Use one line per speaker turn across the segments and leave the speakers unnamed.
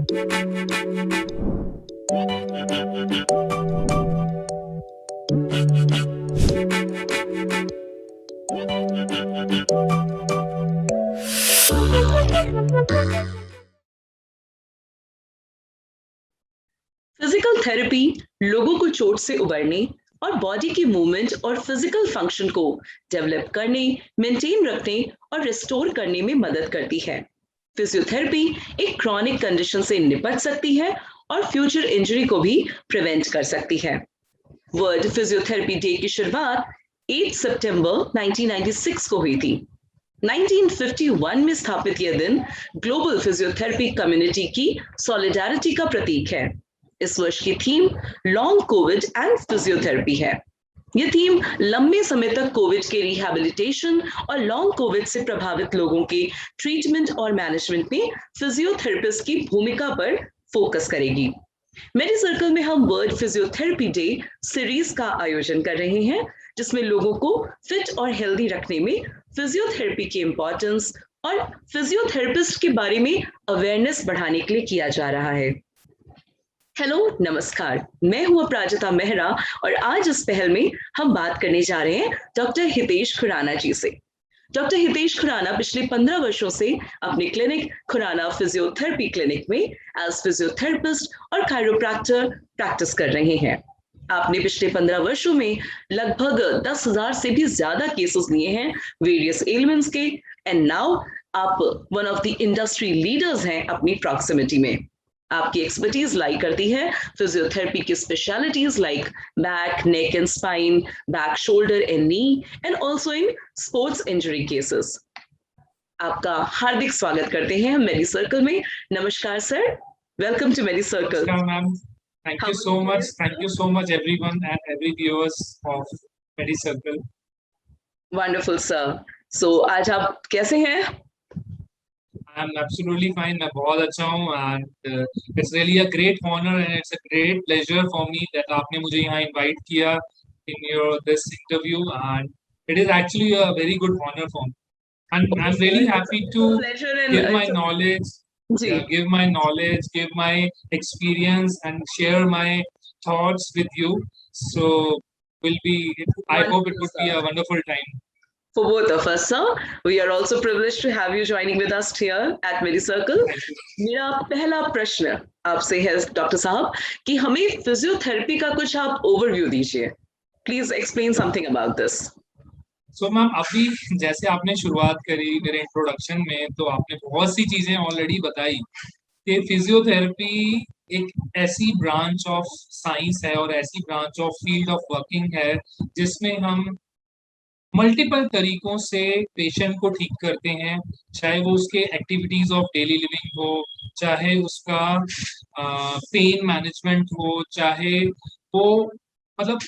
Physical therapy लोगों को चोट से उबरने और बॉडी की मूवमेंट और फिजिकल फंक्शन को डेवलप करने, मेंटेन रखने और रिस्टोर करने में मदद करती है। फिजियोथेरेपी एक क्रॉनिक कंडीशन से निपट सकती है और फ्यूचर इंजरी को भी प्रिवेंट कर सकती है। वर्ल्ड फिजियोथेरेपी डे की शुरुआत 8 सितंबर 1996 को हुई थी। 1951 में स्थापित यह दिन ग्लोबल फिजियोथेरेपी कम्युनिटी की सॉलिडारिटी का प्रतीक है। इस वर्ष की theme long Covid and physiotherapy है। यह थीम लंबे समय तक कोविड के रिहैबिलिटेशन और लॉन्ग कोविड से प्रभावित लोगों के ट्रीटमेंट और मैनेजमेंट में फिजियोथेरेपिस्ट की भूमिका पर फोकस करेगी। मेडी सर्कल में हम वर्ल्ड फिजियोथेरेपी डे सीरीज का आयोजन कर रहे हैं, जिसमें लोगों को फिट और हेल्दी रखने में फिजियोथेरेपी की इंपॉर्टेंस और फिजियोथेरेपिस्ट के बारे में अवेयरनेस बढ़ाने के लिए किया जा रहा है। हेलो, नमस्कार, मैं हूं अपराजिता मेहरा और आज इस पहल में हम बात करने जा रहे हैं डॉक्टर हितेश खुराना जी से। डॉक्टर हितेश खुराना पिछले 15 वर्षों से अपने क्लिनिक खुराना फिजियोथेरेपी क्लिनिक में एज फिजियोथेरेपिस्ट और कायरोप्रैक्टर प्रैक्टिस कर रहे हैं। आपने पिछले 15 वर्षों में लगभग 10,000 से भी ज्यादा केसेस लिए हैं वेरियस एलिमेंट्स के, एंड नाउ आप one of the industry leaders हैं अपनी प्रॉक्सिमिटी में। आपकी एक्सपर्टीज लाई करती है फिजियोथेरेपी की specialities like back, neck and spine, back, shoulder and knee, and also in sports injury cases. आपका हार्दिक स्वागत करते हैं हम मेडी सर्कल में। नमस्कार sir, welcome to Medi Circle.
नमस्कार ma'am, thank you so much everyone and every viewers of Medi Circle.
Wonderful sir, so आज आप कैसे हैं?
I am absolutely fine, मैं बहुत अच्छा हूँ and it's really a great honor and it's a great pleasure for me that आपने मुझे यहाँ invite किया in your this interview and it is actually a very good honor for me and I'm really happy to give my knowledge, give my knowledge, give my experience and share my thoughts with you. So I hope it would be a wonderful time.
For both of us, sir. We are also privileged to have you joining with us here at Medi Circle. मेरा पहला प्रश्न आपसे है doctor साहब कि हमें physiotherapy का कुछ आप ओवरव्यू दीजिए। Please explain something about this.
So ma'am, अभी जैसे आपने शुरुआत करी मेरे इंट्रोडक्शन में, तो आपने बहुत सी चीजें ऑलरेडी बताई कि फिजियोथेरेपी एक ऐसी ब्रांच ऑफ साइंस है और ऐसी branch of field of working है जिसमें हम मल्टीपल तरीकों से पेशेंट को ठीक करते हैं, चाहे वो उसके एक्टिविटीज ऑफ डेली लिविंग हो, चाहे उसका पेन मैनेजमेंट हो, चाहे वो मतलब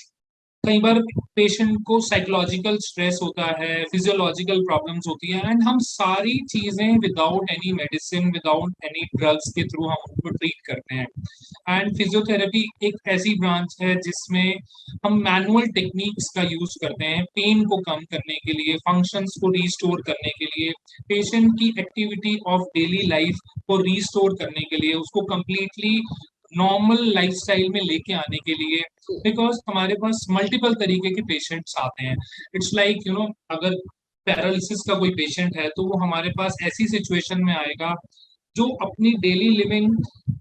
कई बार पेशेंट को साइकोलॉजिकल स्ट्रेस होता है, फिजियोलॉजिकल प्रॉब्लम्स होती है एंड हम सारी चीजें without any medicine, without any drugs के थ्रू हम उनको ट्रीट करते हैं। एंड फिजियोथेरेपी एक ऐसी ब्रांच है जिसमें हम मैनुअल टेक्निक्स का यूज करते हैं पेन को कम करने के लिए, फंक्शंस को रीस्टोर करने के लिए, पेशेंट की एक्टिविटी ऑफ डेली लाइफ को रीस्टोर करने के लिए, उसको कंप्लीटली नॉर्मल लाइफस्टाइल में लेके आने के लिए, बिकॉज हमारे पास मल्टीपल तरीके के पेशेंट्स आते हैं। इट्स लाइक अगर पैरालिसिस का कोई पेशेंट है तो वो हमारे पास ऐसी सिचुएशन में आएगा जो अपनी डेली लिविंग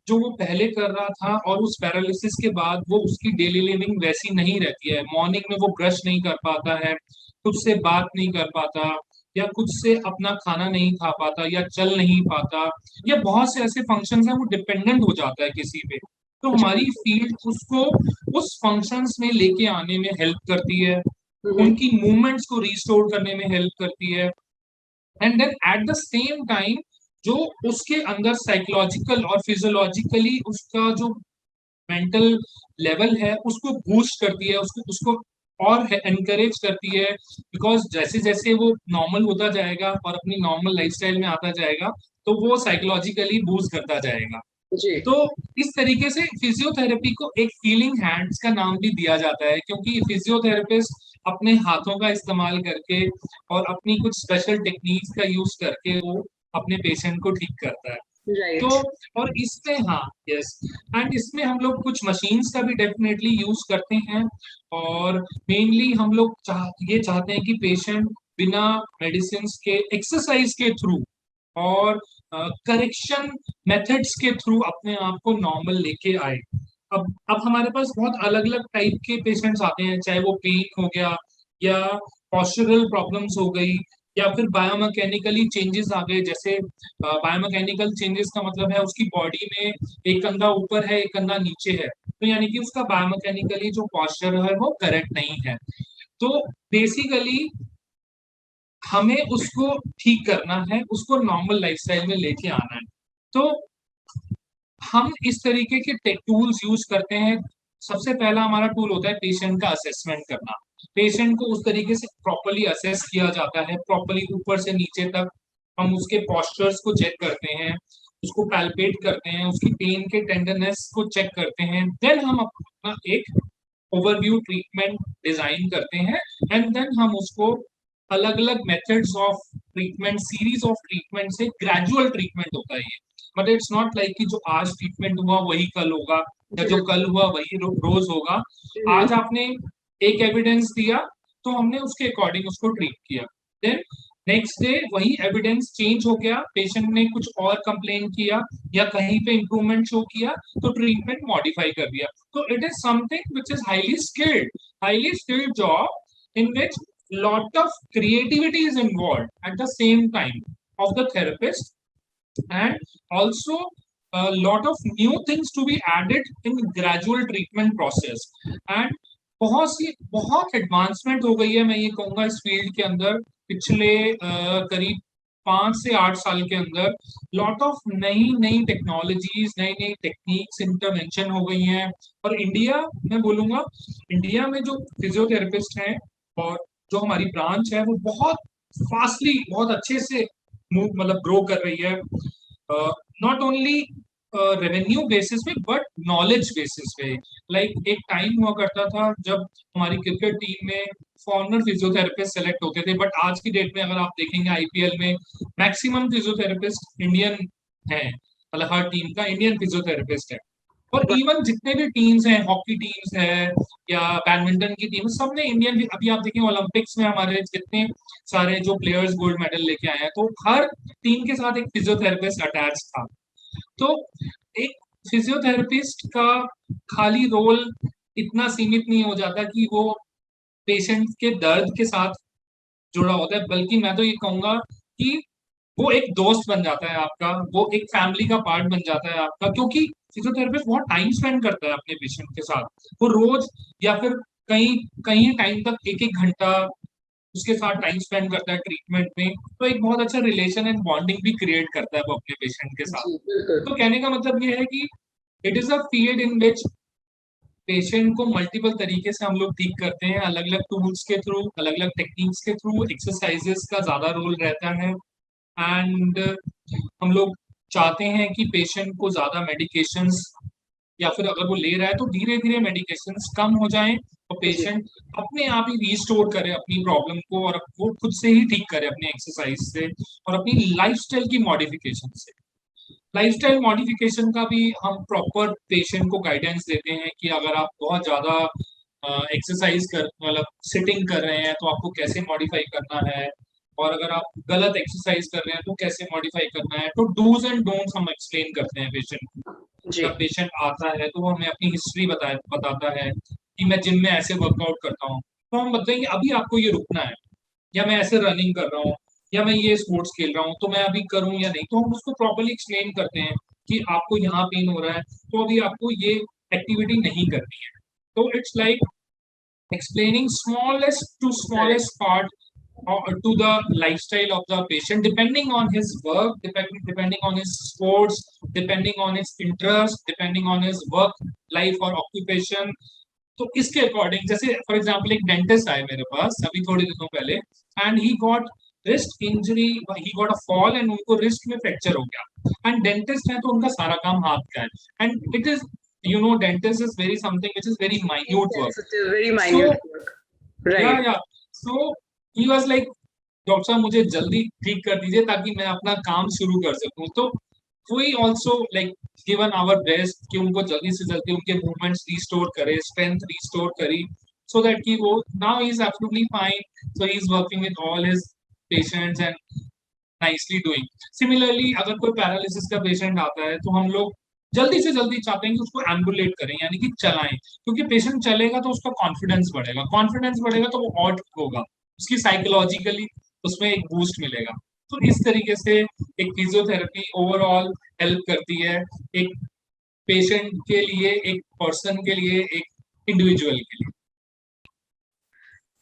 जो वो पहले कर रहा था और उस पैरालिसिस के बाद वो उसकी डेली लिविंग वैसी नहीं रहती है। मॉर्निंग में वो ब्रश नहीं कर पाता है, खुद से बात नहीं कर पाता, या खुद से अपना खाना नहीं खा पाता, या चल नहीं पाता, या बहुत से ऐसे फंक्शंस हैं वो डिपेंडेंट हो जाता है किसी पे। तो हमारी फील्ड उसको उस फंक्शंस में लेके आने में हेल्प करती है, उनकी मूवमेंट्स को रिस्टोर करने में हेल्प करती है, and then at the same time जो उसके अंदर साइकोलॉजिकल और फिजियोलॉजिकली उसका जो मेंटल लेवल है उसको बूस्ट करती है, उसको और एनकरेज करती है, बिकॉज जैसे जैसे वो नॉर्मल होता जाएगा और अपनी नॉर्मल लाइफस्टाइल में आता जाएगा तो वो साइकोलॉजिकली बूस्ट करता जाएगा जी। तो इस तरीके से फिजियोथेरेपी को एक हीलिंग हैंड्स का नाम भी दिया जाता है, क्योंकि फिजियोथेरेपिस्ट अपने हाथों का इस्तेमाल करके और अपनी कुछ स्पेशल टेक्निक्स का यूज करके वो अपने पेशेंट को ठीक करता है।
राइट।
तो और इसमें हाँ, यस, एंड इसमें हम लोग कुछ मशीन्स का भी डेफिनेटली यूज करते हैं, और मेनली हम लोग ये चाहते हैं कि पेशेंट बिना मेडिसिन के, एक्सरसाइज के थ्रू और करेक्शन मेथड्स के थ्रू अपने आप को नॉर्मल लेके आए। अब हमारे पास बहुत अलग अलग टाइप के पेशेंट्स आते हैं, चाहे वो पेन हो गया, या पॉस्चरल प्रॉब्लम्स हो गई, या फिर बायोमैकेनिकली चेंजेस आ गए। जैसे बायोमैकेनिकल चेंजेस का मतलब है उसकी बॉडी में एक कंधा ऊपर है, एक कंधा नीचे है, तो यानी कि उसका बायोमैकेनिकली जो पॉस्चर है वो करेक्ट नहीं है। तो बेसिकली हमें उसको ठीक करना है, उसको नॉर्मल लाइफस्टाइल में लेके आना है। तो हम इस तरीके के टेक टूल्स यूज करते हैं। सबसे पहला हमारा टूल होता है पेशेंट का असेसमेंट करना। पेशेंट को उस तरीके से प्रॉपरली असेस किया जाता है, प्रॉपरली ऊपर से नीचे तक हम उसके पॉस्चर्स को चेक करते हैं, उसको पैल्पेट करते हैं, उसकी पेन के टेंडरनेस को चेक करते हैं, देन हम अपना एक ओवरव्यू ट्रीटमेंट डिजाइन करते हैं, एंड देन हम उसको अलग अलग methods of treatment, series of treatment से, ग्रेजुअल ट्रीटमेंट होता है ये, मतलब इट्स नॉट लाइक कि जो आज ट्रीटमेंट हुआ वही कल होगा, या जो कल हुआ वही रोज होगा। आज आपने एक एविडेंस दिया तो हमने उसके अकॉर्डिंग उसको ट्रीट किया, देन नेक्स्ट डे वही एविडेंस चेंज हो गया, पेशेंट ने कुछ और कंप्लेन किया या कहीं पे इंप्रूवमेंट शो किया, तो ट्रीटमेंट मॉडिफाई कर दिया। तो it is something which is highly skilled job in which lot of creativity is involved at the same time of the therapist, and also a lot of new things to be added in gradual treatment process, and बहुत advancement हो गई है, मैं ये कहूंगा इस field के अंदर पिछले करीब 5 से 8 साल के अंदर। लॉट ऑफ नई नई टेक्नोलॉजीज, नई नई टेक्निक्स इंटरवेंशन हो गई हैं। और इंडिया, मैं बोलूंगा इंडिया में जो फिजियोथेरेपिस्ट हैं और जो हमारी ब्रांच है वो बहुत फास्टली, बहुत अच्छे से मूव, मतलब ग्रो कर रही है, नॉट ओनली रेवेन्यू बेसिस पे बट नॉलेज बेसिस पे। लाइक एक टाइम हुआ करता था जब हमारी क्रिकेट टीम में फॉरनर फिजियोथेरेपिस्ट सेलेक्ट होते थे, बट आज की डेट में अगर आप देखेंगे आईपीएल में मैक्सिमम फिजियोथेरेपिस्ट इंडियन है, मतलब हर टीम का इंडियन फिजियोथेरेपिस्ट है। और इवन जितने भी टीम्स हैं, हॉकी टीम्स है या बैडमिंटन की टीम, सबने इंडियन भी, अभी आप देखें ओलंपिक्स में हमारे जितने सारे जो प्लेयर्स गोल्ड मेडल लेके आए हैं, तो हर टीम के साथ एक फिजियोथेरेपिस्ट अटैच था। तो एक फिजियोथेरेपिस्ट का खाली रोल इतना सीमित नहीं हो जाता कि वो पेशेंट के दर्द के साथ जुड़ा होता है, बल्कि मैं तो ये कहूंगा कि वो एक दोस्त बन जाता है आपका, वो एक फैमिली का पार्ट बन जाता है आपका, क्योंकि फिजियोथेरेपिस्ट बहुत टाइम स्पेंड करता है अपने पेशेंट के साथ। वो रोज या फिर कहीं कहीं टाइम तक एक एक घंटा उसके साथ टाइम स्पेंड करता है ट्रीटमेंट में, तो एक बहुत अच्छा रिलेशन एंड बॉन्डिंग भी क्रिएट करता है वो अपने पेशेंट के साथ।
जी बिल्कुल।
तो कहने का मतलब ये है कि it is a field in which patient को मल्टीपल तरीके से हम लोग ठीक करते हैं, अलग अलग टूल्स के थ्रू, अलग अलग टेक्निक्स के थ्रू, एक्सरसाइजेस का ज्यादा रोल रहता है, एंड हम लोग चाहते हैं कि पेशेंट को ज्यादा मेडिकेशंस, या फिर अगर वो ले रहा है तो धीरे धीरे मेडिकेशंस कम हो जाएं, और
जी
पेशेंट अपने आप ही रीस्टोर करे अपनी प्रॉब्लम को, और वो खुद से ही ठीक करे अपने एक्सरसाइज से और अपनी लाइफस्टाइल की मॉडिफिकेशन से। लाइफस्टाइल मॉडिफिकेशन का भी हम प्रॉपर पेशेंट को गाइडेंस देते हैं कि अगर आप बहुत ज्यादा एक्सरसाइज कर, मतलब सिटिंग कर रहे हैं, तो आपको कैसे मॉडिफाई करना है, और अगर आप गलत एक्सरसाइज कर रहे हैं तो कैसे मॉडिफाई करना है। तो डूज एंड डोंट्स हम एक्सप्लेन करते हैं पेशेंट को।
जी
जब पेशेंट आता है तो वो हमें अपनी हिस्ट्री बताता है कि मैं जिम में ऐसे वर्कआउट करता हूँ, तो हम बताएंगे अभी आपको ये रुकना है, या मैं ऐसे रनिंग कर रहा हूँ, या मैं ये स्पोर्ट्स खेल रहा हूँ, तो मैं अभी करूँ या नहीं। तो हम उसको प्रॉपरली एक्सप्लेन करते हैं कि आपको यहाँ पेन हो रहा है, तो अभी आपको ये एक्टिविटी नहीं करनी है। तो it's like explaining smallest to
right.
smallest part to the lifestyle of the patient, depending on his work, depending on his sports, depending on his interest, depending on his work life or occupation। तो इसके according, जैसे for example एक dentist आए मेरे पास अभी थोड़े दिनों पहले, and he got wrist injury, he got a fall, and उनको रिस्ट में फ्रैक्चर हो गया, एंड डेंटिस्ट है तो उनका सारा काम हाथ का है, and it is, you know, dentist is very something which is very minute work।
Sensitive, very
So
minute work. Right.
या so he was like, doctor साहब मुझे जल्दी ठीक कर दीजिए ताकि मैं अपना काम शुरू कर सकूं। तो we also like given our best कि उनको जल्दी से जल्दी उनके movements restore करे, strength restore करी, so that कि वो now he is absolutely fine, so he is working with all his patients and nicely doing. Similarly अगर कोई paralysis का patient आता है तो हम लोग जल्दी से जल्दी चाहते हैं कि उसको एम्बुलेट करें, यानी कि चलाएं, क्योंकि पेशेंट चलेगा तो उसका कॉन्फिडेंस बढ़ेगा तो वो और ठीक होगा, उसकी साइकोलॉजिकली उसमें एक बूस्ट मिलेगा। तो इस तरीके से एक फिजियोथेरेपी ओवरऑल हेल्प करती है एक पेशेंट के लिए, एक पर्सन के लिए, एक इंडिविजुअल के लिए।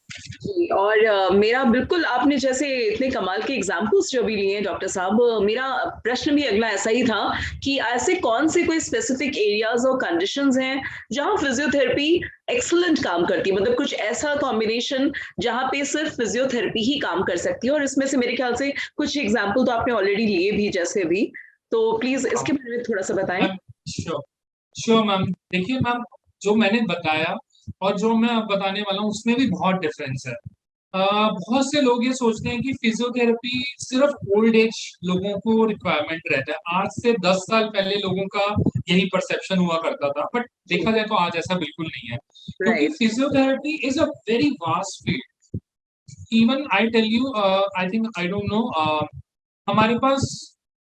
जी, और मेरा बिल्कुल आपने जैसे इतने कमाल के एग्जाम्पल्स जो भी लिए हैं डॉक्टर साहब, मेरा प्रश्न भी अगला ऐसा ही था कि ऐसे कौन से कोई स्पेसिफिक एरियाज और कंडीशंस हैं जहां फिजियोथेरेपी एक्सीलेंट काम करती है, मतलब कुछ ऐसा कॉम्बिनेशन जहां पे सिर्फ फिजियोथेरेपी ही काम कर सकती है, और इसमें से मेरे ख्याल से कुछ एग्जाम्पल तो आपने ऑलरेडी लिए भी जैसे भी, तो प्लीज इसके बारे में थोड़ा सा बताएं।
श्योर श्योर मैम, देखिए मैम, जो मैंने बताया और जो मैं अब बताने वाला हूँ उसमें भी बहुत डिफरेंस है। बहुत से लोग ये सोचते हैं कि फिजियोथेरेपी सिर्फ ओल्ड एज लोगों को रिक्वायरमेंट रहता है, आज से 10 साल पहले लोगों का यही परसेप्शन हुआ करता था, बट देखा जाए तो आज ऐसा बिल्कुल नहीं है, क्योंकि
right.
Physiotherapy is a very vast field. Even I tell you, I think I don't know, हमारे पास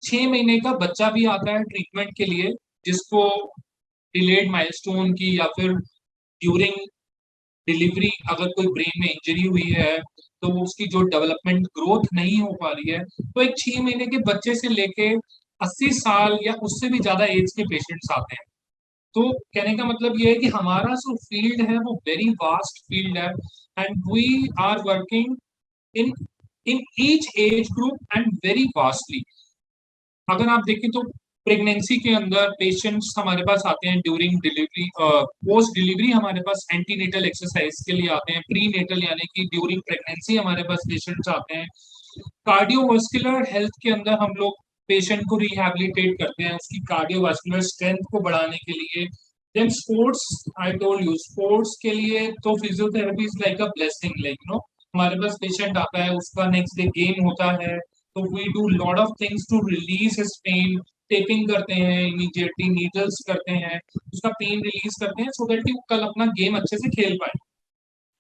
6 महीने का बच्चा भी आता है ट्रीटमेंट के लिए, जिसको डिलेड माइलस्टोन की या फिर ड्यूरिंग डिलीवरी अगर कोई ब्रेन में इंजरी हुई है तो उसकी जो डेवलपमेंट ग्रोथ नहीं हो पा रही है, तो एक 6 महीने के बच्चे से लेके 80 साल या उससे भी ज्यादा एज के पेशेंट्स आते हैं। तो कहने का मतलब ये है कि हमारा जो फील्ड है वो वेरी वास्ट फील्ड है, and we are working in in each age group and very vastly. अगर आप देखें तो प्रेगनेंसी के अंदर पेशेंट्स हमारे पास आते हैं, ड्यूरिंग डिलीवरी, पोस्ट डिलीवरी हमारे पास एंटीनेटल एक्सरसाइज के लिए आते हैं, प्री नेटल यानी कि ड्यूरिंग प्रेगनेंसी हमारे पास पेशेंट्स आते हैं, कार्डियोवास्कुलर हेल्थ के अंदर हम लोग पेशेंट को रिहैबिलिटेट करते हैं उसकी कार्डियोवास्कुलर स्ट्रेंथ को बढ़ाने के लिए। Then sports, I told you sports के लिए तो physiotherapy is like a blessing, like know हमारे पास पेशेंट आता है, उसका नेक्स्ट डे गेम होता है, तो we do lot of things to release his pain, taping करते हैं, इमीडिएटली नीडल्स करते हैं, उसका पेन रिलीज करते हैं, सो दैट कि वो कल अपना गेम अच्छे से खेल पाए।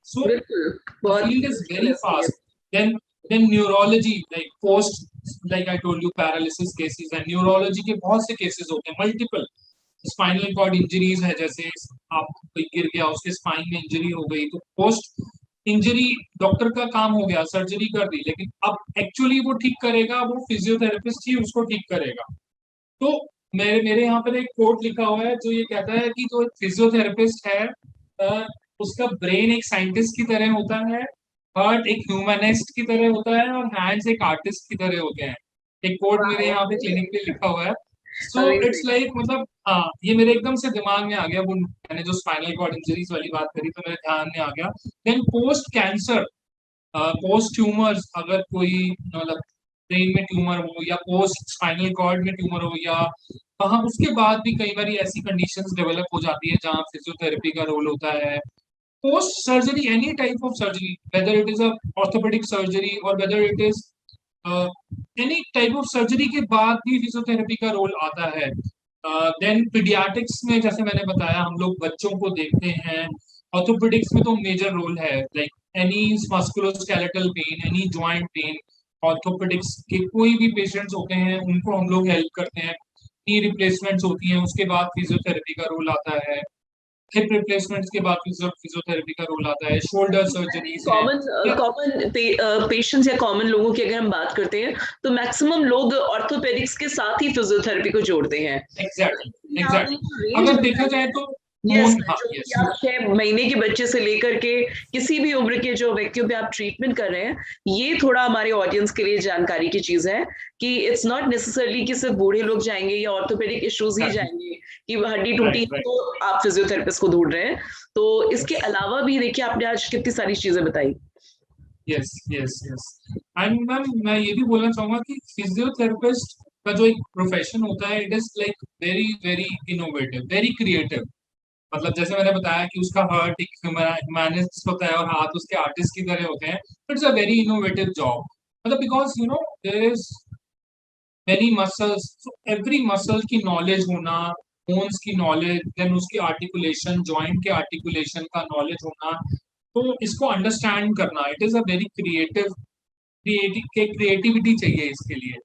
So
बिल्कुल,
the
बहुत
field is
मुश्किल
very
है ये।
fast. Then neurology, like post, like I told you, paralysis cases and neurology के बहुत से cases होते हैं, multiple स्पाइनल कॉर्ड इंजरीज है, जैसे आप कोई गिर गया उसके स्पाइन में इंजरी हो गई, तो पोस्ट इंजरी डॉक्टर का काम हो गया, सर्जरी कर दी, लेकिन अब एक्चुअली वो ठीक करेगा वो फिजियोथेरेपिस्ट ही उसको ठीक करेगा। तो मेरे मेरे यहाँ पर एक कोट लिखा हुआ है जो ये कहता है कि जो एक फिजियोथेरेपिस्ट है, अ, उसका ब्रेन एक साइंटिस्ट की तरह होता है, हार्ट एक ह्यूमनिस्ट की तरह होता है, और हैंड्स एक आर्टिस्ट की तरह होते हैं। एक कोट मेरे यहाँ पे क्लिनिक पे लिखा हुआ है। So it's
amazing.
लाइक मतलब हाँ, ये मेरे एकदम से दिमाग में आ गया, वो मैंने जो स्पाइनल कॉर्ड इंजरीज वाली बात करी तो मेरे ध्यान में आ गया। Then post cancer, post tumours, अगर कोई मतलब ब्रेन में ट्यूमर हो या पोस्ट स्पाइनल कॉर्ड में ट्यूमर हो, या हाँ उसके बाद भी कई बार ऐसी कंडीशंस डेवलप हो जाती है जहाँ फिजियोथेरेपी का रोल होता है। Post surgery, any type of surgery, whether it is a orthopaedic surgery और whether it is any type of surgery के बाद भी फिजियोथेरेपी का रोल आता है। देन पीडियाट्रिक्स में जैसे मैंने बताया हम लोग बच्चों को देखते हैं, ऑर्थोपेडिक्स में तो मेजर रोल है, like any musculoskeletal pain, any joint pain, orthopaedics के कोई भी पेशेंट्स होते हैं उनको हम लोग हेल्प करते हैं। नी रिप्लेसमेंट्स होती हैं उसके बाद फिजियोथेरेपी का रोल आता है, हिप रिप्लेसमेंट्स के बाद फिजियोथेरेपी का रोल आता है, शोल्डर सर्जरीज है।
कॉमन कॉमन पेशेंट्स या कॉमन लोगों की अगर हम बात करते हैं तो मैक्सिमम लोग ऑर्थोपेडिक्स के साथ ही फिजियोथेरेपी को जोड़ते हैं।
एग्जैक्टली
ये आपने
एग्जैक्टली,
रेंज
अगर देखा
बताई
जाए
है,
तो
यस,
मोन, हाँ
जो कि
यस,
आप 6 महीने के बच्चे से लेकर के किसी भी उम्र के जो व्यक्तियों पे आप ट्रीटमेंट कर रहे हैं, ये थोड़ा हमारे ऑडियंस के लिए जानकारी की चीज है कि इट्स नॉट नेसेसरली कि सिर्फ बूढ़े लोग जाएंगे या ऑर्थोपेडिक इश्यूज ही
एग्जैक्टली,
जाएंगे कि हड्डी टूटी
राइट
है
राइट,
तो आप फिजियोथेरेपिस्ट को ढूंढ रहे हैं। तो इसके
यस
अलावा भी देखिए आपने आज कितनी सारी चीजें बताई।
Yes yes yes. And ma'am मैं ये भी बोलना चाहूंगा कि फिजियोथेरेपिस्ट का जो एक प्रोफेशन होता है, it is like very very innovative, very creative. मतलब जैसे मैंने बताया कि उसका हार्ट एक ह्यूमनिस्ट होता है और हाथ उसके आर्टिस्ट की तरह होते हैं, it's a very innovative job. मतलब because you know there is many muscles, so every muscle की knowledge होना, bones की knowledge, then उसकी articulation, joint के articulation का knowledge होना, तो इसको understand करना, it is a very creativity चाहिए इसके लिए।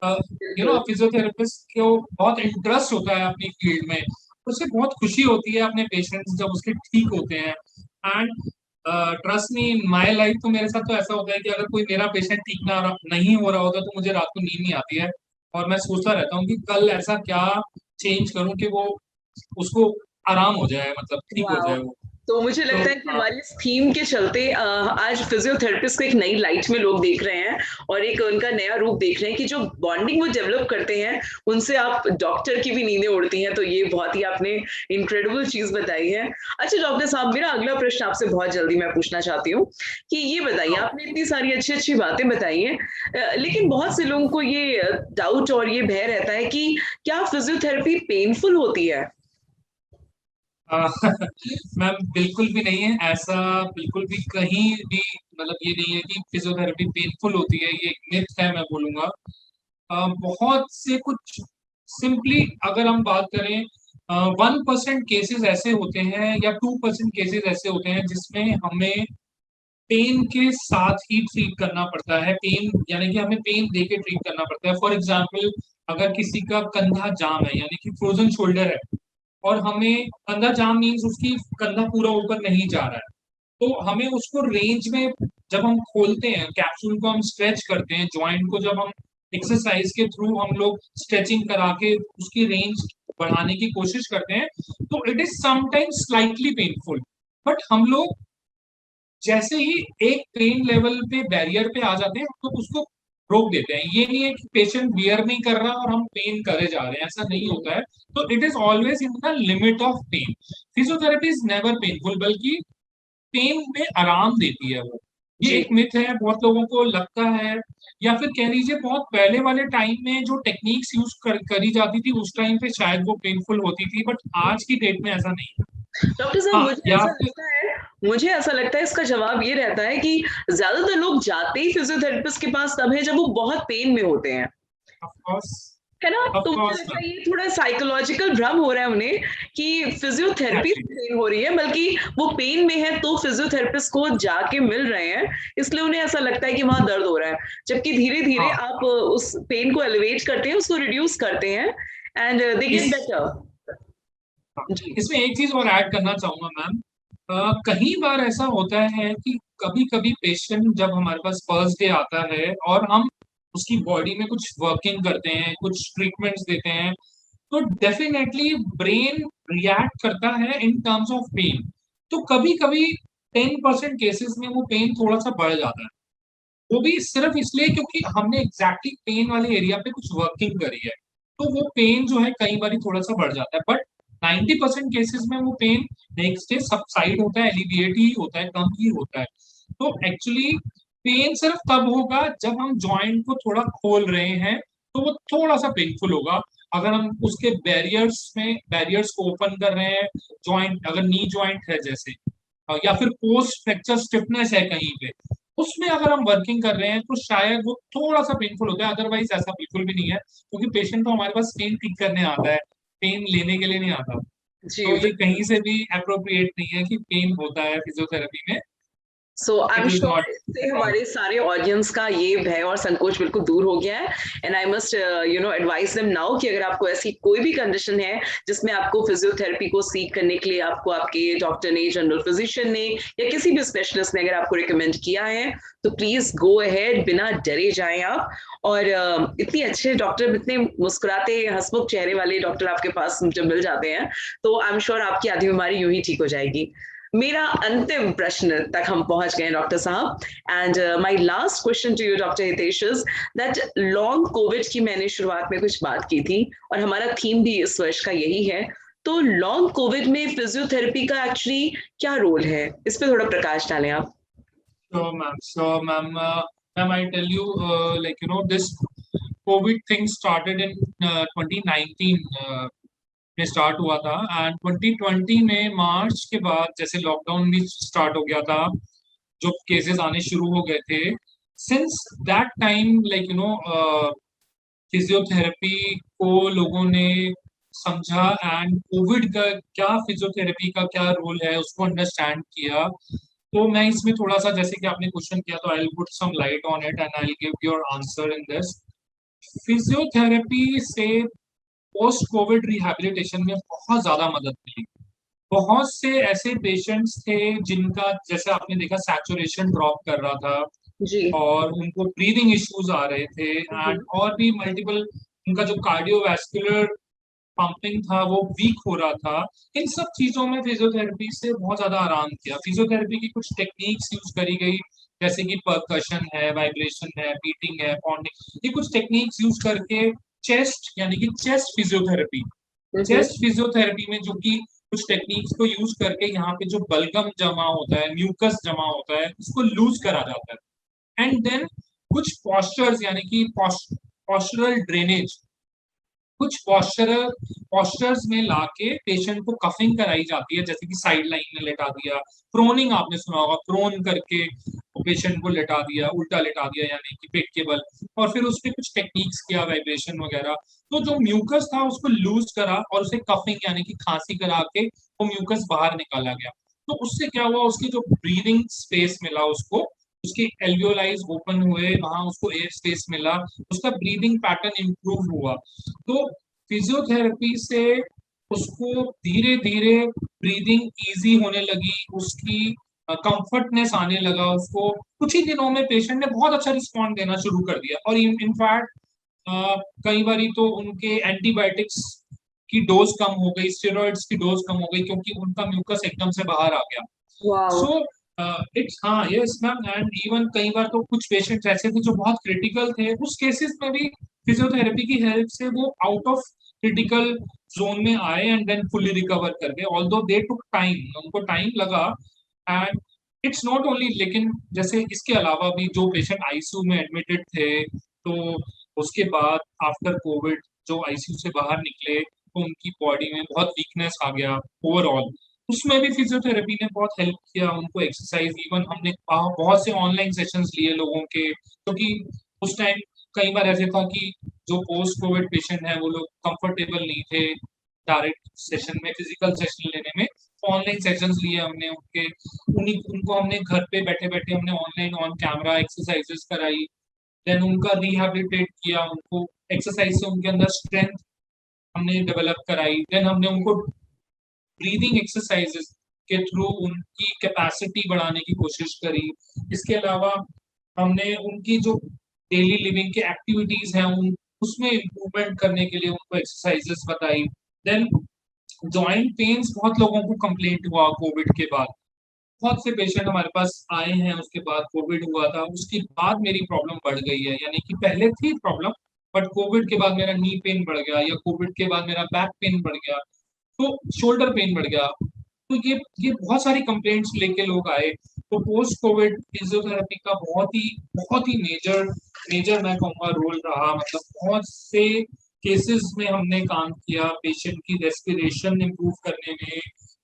यू नो
बिल्कुल।
फिजियोथेरेपिस्ट को बहुत इंटरेस्ट होता है अपनी फील्ड में, उसे बहुत खुशी होती है अपने पेशेंट्स जब उसके ठीक होते हैं। And trust me, in my life तो मेरे साथ तो ऐसा होता है कि अगर कोई मेरा पेशेंट ठीक नहीं हो रहा होता तो मुझे रात को नींद नहीं आती है, और मैं सोचता रहता हूँ कि कल ऐसा क्या चेंज करूं कि वो उसको आराम हो जाए, मतलब ठीक हो
वाओ!
जाए वो।
तो मुझे
तो
लगता है कि हमारी इस थीम के चलते आज फिजियोथेरेपिस्ट को एक नई लाइट में लोग देख रहे हैं और एक उनका नया रूप देख रहे हैं कि जो बॉन्डिंग वो डेवलप करते हैं, उनसे आप डॉक्टर की भी नींदें उड़ती हैं, तो ये बहुत ही आपने इनक्रेडिबल चीज़ बताई है। अच्छा डॉक्टर साहब, मेरा अगला प्रश्न आपसे बहुत जल्दी मैं पूछना चाहती हूँ कि ये बताइए, आपने इतनी सारी अच्छी-अच्छी बातें बताई हैं, लेकिन बहुत से लोगों को ये डाउट और ये भय रहता है कि क्या फिजियोथेरेपी पेनफुल होती है?
मैम बिल्कुल भी नहीं है ऐसा, बिल्कुल भी कहीं भी, मतलब ये नहीं है कि फिजियोथेरेपी पेनफुल होती है, ये एक मिथ है मैं बोलूंगा। बहुत से कुछ, सिंपली अगर हम बात करें, 1% केसेस ऐसे होते हैं या 2% केसेस ऐसे होते हैं जिसमें हमें पेन के साथ ही ट्रीट करना पड़ता है, पेन यानी कि हमें पेन दे के ट्रीट करना पड़ता है। फॉर एग्जाम्पल, अगर किसी का कंधा जाम है यानी कि फ्रोजन शोल्डर है, और हमें कंधा जाम मीन्स उसकी कंधा पूरा ऊपर नहीं जा रहा है, तो हमें उसको रेंज में, जब हम खोलते हैं कैप्सूल को, हम स्ट्रेच करते हैं जॉइंट को, जब हम एक्सरसाइज के थ्रू हम लोग स्ट्रेचिंग करा के उसकी रेंज बढ़ाने की कोशिश करते हैं, तो it is sometimes slightly painful. But हम लोग जैसे ही एक पेन लेवल पे बैरियर पे आ जाते हैं, हम लोग उसको रोक देते हैं। ये नहीं है कि पेशेंट बियर नहीं कर रहा और हम पेन करे जा रहे हैं, ऐसा नहीं होता है। तो it is always in the limit of pain. Physiotherapy is never painful, बल्कि पेन में आराम देती है वो। ये
जी।
एक मिथ है, बहुत लोगों को लगता है, या फिर कह लीजिए बहुत पहले वाले टाइम में जो टेक्निक्स यूज करी जाती थी उस टाइम पे शायद वो पेनफुल होती थी, बट आज की डेट में ऐसा नहीं है।
डॉक्टर साहब,
हाँ, या फिर
मुझे ऐसा लगता है इसका जवाब ये रहता है कि ज़्यादातर लोग जाते ही फिज़ियोथेरेपिस्ट के पास तब है जब वो बहुत पेन में होते हैं,
ऑफ कोर्स,
है ना?
ऑफ
तो मुझे
कोर्स
लगता
मैम,
है ये थोड़ा साइकोलॉजिकल भ्रम हो रहा है उन्हें कि फिज़ियोथेरेपी
एग्जैक्टली।
से पेन हो रही है, बल्कि वो पेन में है तो फिज़ियोथेरेपिस्ट को जाके मिल रहे हैं, इसलिए उन्हें ऐसा लगता है कि वहाँ दर्द हो रहा है। जबकि धीरे-धीरे
हाँ,
आप उस पेन को एलिवेट करते हैं, उसको रिड्यूस करते हैं एंड दे गेट
इस
बेटर।
हाँ,
जी।
इसमें एक चीज और ऐड करना चाहूंगा मैम। कई बार ऐसा होता है कि कभी कभी पेशेंट जब हमारे पास फर्स्ट डे आता है और हम उसकी बॉडी में कुछ वर्किंग करते हैं, कुछ ट्रीटमेंट्स देते हैं, तो डेफिनेटली ब्रेन रिएक्ट करता है इन टर्म्स ऑफ पेन। तो कभी कभी 10% केसेस में वो पेन थोड़ा सा बढ़ जाता है, वो भी सिर्फ इसलिए क्योंकि हमने एग्जैक्टली पेन वाले एरिया पे कुछ वर्किंग करी है, तो वो पेन जो है कई बार थोड़ा सा बढ़ जाता है। बट 90% केसेस में वो पेन नेक्स्ट डे सबसाइड होता है, एलिविएट ही होता है, कम ही होता है। तो एक्चुअली पेन सिर्फ तब होगा जब हम जॉइंट को थोड़ा खोल रहे हैं, तो वो थोड़ा सा पेनफुल होगा। अगर हम उसके बैरियर्स को ओपन कर रहे हैं, जॉइंट अगर नी जॉइंट है जैसे, या फिर पोस्ट फ्रैक्चर स्टिफनेस है कहीं पे, उसमें अगर हम वर्किंग कर रहे हैं तो शायद वो थोड़ा सा पेनफुल होता है। अदरवाइज ऐसा बिल्कुल भी नहीं है, क्योंकि पेशेंट तो हमारे पास पेन ठीक करने आता है, पेन लेने के लिए नहीं आता।
जी,
तो ये
बिल्कुल।
कहीं से भी अप्रोप्रिएट नहीं है कि पेन होता है फिजियोथेरेपी में।
So I am
it is
sure
not.
इससे हमारे सारे ऑडियंस का ये भय और संकोच बिल्कुल दूर हो गया है and I must advice them now कि अगर आपको ऐसी कोई भी कंडीशन है जिसमें आपको फिजियोथेरेपी को सीख करने के लिए आपको आपके डॉक्टर ने, जनरल फिजिशियन ने या किसी भी स्पेशलिस्ट ने अगर आपको रिकमेंड किया है, तो प्लीज गो अहेड, बिना डरे जाएं आप। और इतनी अच्छे डॉक्टर, इतने मुस्कुराते हंसमुख चेहरे वाले डॉक्टर आपके पास जब मिल जाते हैं, तो आई एम श्योर आपकी आधी बीमारी यूं ही ठीक हो जाएगी। मेरा अंतिम प्रश्न तक हम पहुंच गए डॉक्टर साहब, and my last question to you doctor Hitesh is that long covid की मैंने शुरुआत में कुछ बात की थी और हमारा थीम भी इस वर्ष का यही है, तो लॉन्ग कोविड में फिजियोथेरेपी का एक्चुअली क्या रोल है, इस पे थोड़ा प्रकाश डालें आप।
Sure, ma'am. Sure, ma'am. Ma'am, I tell you, this COVID thing started in 2019 में स्टार्ट हुआ था, एंड 2020 में मार्च के बाद जैसे लॉकडाउन भी स्टार्ट हो गया था, जो केसेस आने शुरू हो गए थे, सिंस दैट टाइम फिजियोथेरेपी को लोगों ने समझा एंड कोविड का क्या फिजियोथेरेपी का क्या रोल है उसको अंडरस्टैंड किया। तो मैं इसमें थोड़ा सा, जैसे कि आपने क्वेश्चन किया, तो I will put some light on it and I will give your answer in this. Physiotherapy से पोस्ट कोविड रिहैबिलिटेशन में बहुत ज्यादा मदद मिली। बहुत से ऐसे पेशेंट्स थे जिनका, जैसे आपने देखा, सैचुरेशन ड्रॉप कर रहा था
जी।
और उनको ब्रीदिंग इश्यूज आ रहे थे
हम्म।
एंड और भी मल्टीपल, उनका जो कार्डियोवैस्कुलर पंपिंग था वो वीक हो रहा था। इन सब चीजों में फिजियोथेरेपी से बहुत ज्यादा आराम किया। फिजियोथेरेपी की कुछ टेक्निक्स यूज करी गई, जैसे कि परकशन है, वाइब्रेशन है, बीटिंग है, पॉन्डिंग, ये कुछ टेक्निक्स यूज करके चेस्ट, यानी कि चेस्ट फिजियोथेरेपी,
हम्म।
चेस्ट फिजियोथेरेपी में जो कि कुछ टेक्निक्स को यूज करके यहाँ पे जो बलगम जमा होता है, म्यूकस जमा होता है, उसको लूज करा जाता है। एंड देन कुछ पॉस्चर्स, यानी कि पॉस्चरल ड्रेनेज, कुछ पॉस्चर्स में लाके पेशेंट को कफिंग कराई जाती है, जैसे कि साइड लाइन में लेटा दिया, प्रोनिंग आपने सुना होगा, प्रोन करके पेशेंट को लेटा दिया, उल्टा लेटा दिया, यानी कि पेट के बल, और फिर उस पर कुछ टेक्निक्स किया, वाइब्रेशन वगैरह। तो जो म्यूकस था उसको लूज करा और उसे कफिंग, यानी कि खांसी करा के वो म्यूकस बाहर निकाला गया। तो उससे क्या हुआ, उसकी जो ब्रीदिंग स्पेस मिला उसको, उसके एल्वियोलाइज ओपन हुए, वहां उसको एयर स्पेस मिला, उसका ब्रीदिंग पैटर्न इंप्रूव हुआ। तो फिजियोथेरेपी से उसको धीरे धीरे ब्रीदिंग इजी होने लगी, उसकी कंफर्टनेस आने लगा उसको। कुछ ही दिनों में पेशेंट ने बहुत अच्छा रिस्पॉन्ड देना शुरू कर दिया, और इनफैक्ट कई बारी तो उनके एंटीबायोटिक्स की डोज कम हो गई, स्टेरॉइड्स की डोज कम हो गई, क्योंकि उनका म्यूकस एकदम से बाहर आ गया।
वाओ।
सो इट्स, हाँ, यस मैम। एंड इवन कई बार तो कुछ पेशेंट्स ऐसे थे जो बहुत क्रिटिकल थे, उस केसेस में भी फिजियोथेरेपी की हेल्प से वो आउट ऑफ क्रिटिकल जोन में आए एंड देन फुली रिकवर कर गए, ऑल्दो दे टुक टाइम, उनको टाइम लगा। एंड इट्स नॉट ओनली, लेकिन जैसे इसके अलावा भी जो पेशेंट आईसीयू में एडमिटेड थे, तो उसके बाद आफ्टर कोविड जो आईसीयू से बाहर निकले, तो उनकी बॉडी में बहुत वीकनेस आ गया ओवरऑल, उसमें भी फिजियोथेरेपी ने बहुत हेल्प किया उनको। एक्सरसाइज, इवन हमने बहुत से ऑनलाइन सेशंस लिए लोगों के, क्योंकि उस टाइम कई बार ऐसे था कि जो पोस्ट कोविड पेशेंट है वो लोग कंफर्टेबल नहीं थे डायरेक्ट सेशन में, फिजिकल सेशन लेने में। ऑनलाइन सेशंस लिए हमने उनके, उन्हीं उनको हमने घर पे बैठे बैठे हमने ऑनलाइन ऑन कैमरा एक्सरसाइजेस कराई, देन उनका रिहैबिलिटेट किया, उनको एक्सरसाइज से उनके अंदर स्ट्रेंथ हमने डेवलप कराई, देन हमने उनको ब्रीदिंग एक्सरसाइजेस के थ्रू उनकी कैपेसिटी बढ़ाने की कोशिश करी। इसके अलावा हमने उनकी जो डेली लिविंग के एक्टिविटीज हैं उन उसमें इम्प्रूवमेंट करने के लिए उनको एक्सरसाइजेस बताई। देन जॉइंट पेन्स बहुत लोगों को कंप्लेंट हुआ कोविड के बाद, बहुत से पेशेंट हमारे पास आए हैं उसके बाद, कोविड हुआ था उसके बाद मेरी प्रॉब्लम बढ़ गई है, यानी कि पहले थी प्रॉब्लम, बट कोविड के बाद मेरा नी पेन बढ़ गया, या कोविड के बाद मेरा बैक पेन बढ़ गया, तो शोल्डर पेन बढ़ गया। तो ये बहुत सारी कंप्लेंट्स लेके लोग आए। तो पोस्ट कोविड फिजियोथेरेपी का बहुत ही मेजर मेजर मैं कहूँगा रोल रहा, मतलब बहुत से केसेस में हमने काम किया पेशेंट की रेस्पिरेशन इंप्रूव करने में,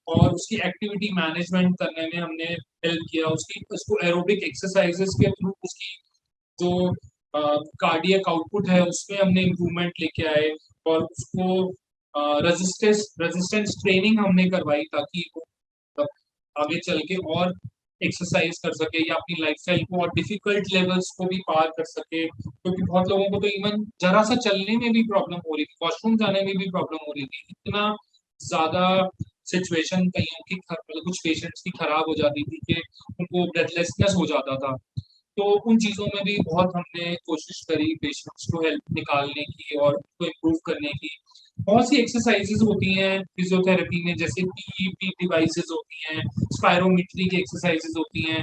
और उसकी एक्टिविटी मैनेजमेंट करने में हमने हेल्प किया, उसकी उसको एरोबिक एक्सरसाइजेस के थ्रू उसकी जो कार्डियक आउटपुट है उसमें हमने इम्प्रूवमेंट लेके आए, और उसको रेजिस्टेंस रेजिस्टेंस ट्रेनिंग हमने करवाई, ताकि वो आगे चल के और एक्सरसाइज कर सके या अपनी लाइफस्टाइल को और डिफिकल्ट लेवल्स को भी पार कर सके। क्योंकि बहुत लोगों को तो इवन जरा सा चलने में भी प्रॉब्लम हो रही थी, वॉशरूम जाने में भी प्रॉब्लम हो रही थी, इतना ज्यादा सिचुएशन कईयों की मतलब कुछ पेशेंट्स की खराब हो जाती थी कि उनको ब्रेथलेसनेस हो जाता था। तो उन चीजों में भी बहुत हमने कोशिश करी पेशेंट्स को हेल्प निकालने की और उसको इम्प्रूव करने की। बहुत सी एक्सरसाइजेज होती हैं फिजियोथेरेपी में, जैसे पीईपी डिवाइसेस होती हैं, स्पायरोमेट्री की एक्सरसाइजेज होती हैं।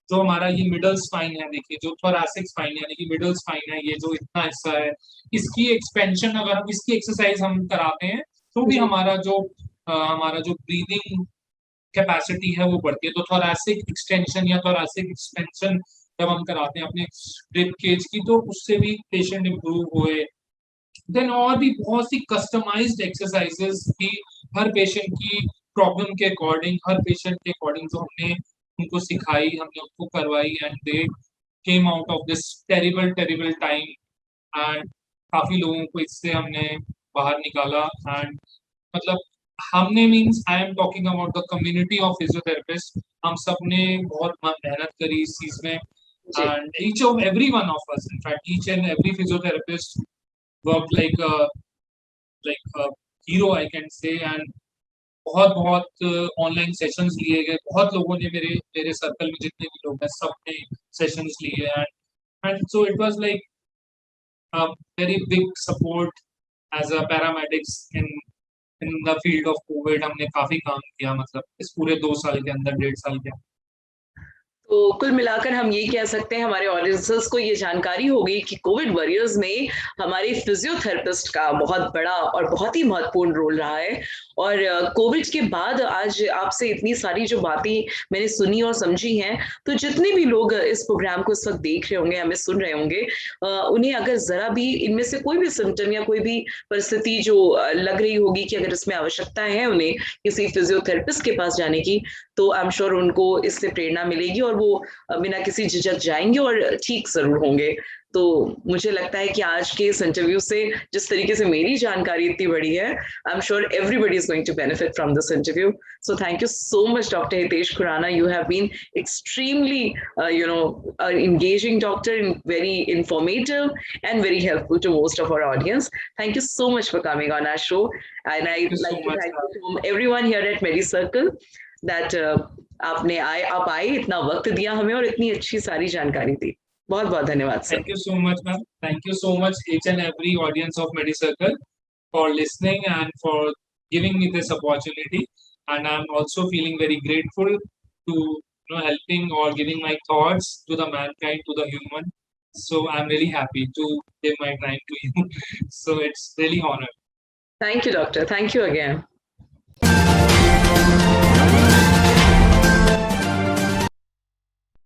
जो हमारा ये मिडल स्पाइन है, देखिए, जो थोरैसिक स्पाइन यानी कि मिडल स्पाइन है, ये जो इतना हिस्सा है, इसकी एक्सपेंशन अगर हम इसकी एक्सरसाइज हम कराते हैं, तो भी
जी।
हमारा जो ब्रीदिंग कैपेसिटी है वो बढ़ती है। तो थोरैसिक एक्सटेंशन या थोरैसिक एक्सपेंशन जब हम कराते हैं अपने रिब केज की, तो उससे भी पेशेंट इंप्रूव हुए। देन और भी बहुत सी कस्टमाइज्ड एक्सरसाइजेस भी हर पेशेंट की प्रॉब्लम के अकॉर्डिंग, हर पेशेंट के अकॉर्डिंग जो हमने उनको सिखाई, हमने उनको करवाई, and they came out of this terrible terrible time. And काफी लोगों को इससे हमने बाहर निकाला एंड मतलब हमने means I am talking about the community of physiotherapist, हम सब ने बहुत मेहनत करी इस चीज में
जी
and each of every one of us, in fact each and every physiotherapist work like hero I can say and बहुत बहुत ऑनलाइन सेशंस लिए गए, बहुत लोगों ने मेरे मेरे सर्कल में जितने भी लोग हैं सब ने सेशंस लिए and so it was like a very big support as a paramedics in the field of COVID। हमने काफी काम किया मतलब इस पूरे 2 साल के अंदर, 1.5 साल के अंदर।
तो कुल मिलाकर हम ये कह सकते हैं हमारे ऑडियंसेस को ये जानकारी होगी कि कोविड वॉरियर्स में हमारे फिजियोथेरेपिस्ट का बहुत बड़ा और बहुत ही महत्वपूर्ण रोल रहा है। और कोविड के बाद आज आपसे इतनी सारी जो बातें मैंने सुनी और समझी हैं, तो जितने भी लोग इस प्रोग्राम को इस वक्त देख रहे होंगे, हमें सुन रहे होंगे, उन्हें अगर जरा भी इनमें से कोई भी सिम्टम या कोई भी परिस्थिति जो लग रही होगी कि अगर इसमें आवश्यकता है उन्हें किसी फिजियोथेरेपिस्ट के पास जाने की, तो आई एम श्योर उनको इससे प्रेरणा मिलेगी और वो बिना किसी झिझक जाएंगे और ठीक जरूर होंगे। तो मुझे लगता है कि आज के इस इंटरव्यू से जिस तरीके से मेरी जानकारी इतनी बड़ी है, I am sure everybody is going to benefit from this interview. So thank you so much doctor Hitesh Khurana, you have been extremely engaging doctor and very informative and very helpful to most of our audience. Thank you so much for coming on our show, and I'd like to thank you from everyone here at MediCircle that आप आए, इतना वक्त दिया हमें और इतनी अच्छी सारी जानकारी दी। बहुत बहुत धन्यवाद sir.
Thank you so much, ma'am. Thank you so much, each and every audience of MediCircle, for listening and for giving me this opportunity. And I'm also feeling very grateful to helping or giving my thoughts to the mankind, to the human. So I'm really happy to give my time to you. So it's really honor.
Thank you, doctor. Thank you again.